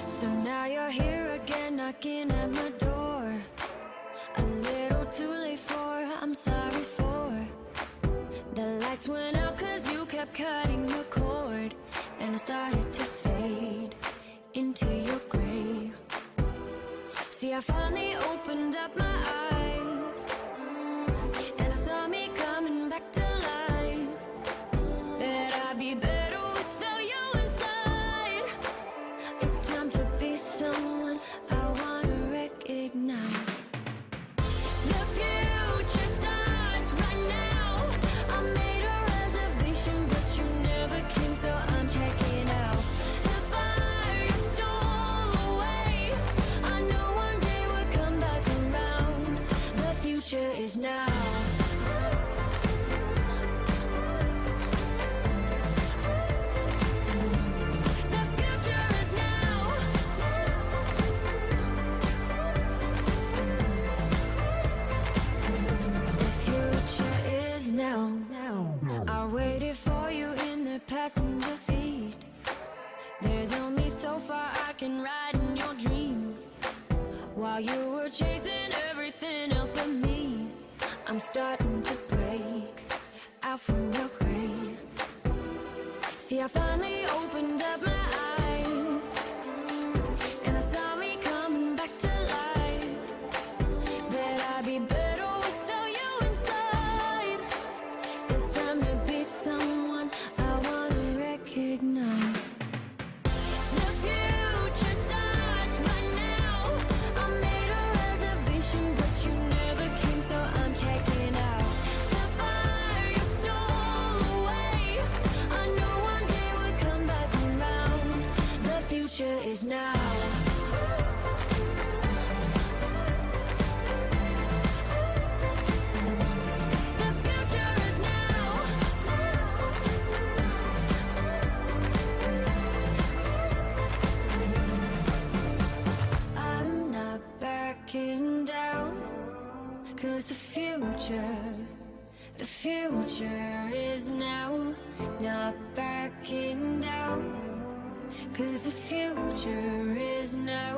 So now you're here again, knocking at my door. A little too late for, I'm sorry for. The lights went out cause you kept cutting the cord, and I started to fade into your gray. See, I finally opened up my eyes, and I saw me coming back to life. That I'd be better without you inside. It's time to be someone I wanna recognize. The future starts right now. I made a reservation, but you never came, so I'm checking out. The fire you stole away, I know one day we'll come back around. The future is now. I waited for you in the passenger seat. There's only so far I can ride in your dreams. While you were chasing everything else but me, I'm starting to break out from your grave. See, I finally opened up my eyes, and I saw me coming back to life. That I'd be better without you inside. It's time to be someone I wanna recognize. The future starts right now. I made a reservation, but you never came, so I'm checking out. The fire you stole away, I know one day we'll come back around. The future is now. Backing down, cause the future is now. Not backing down, cause the future is now.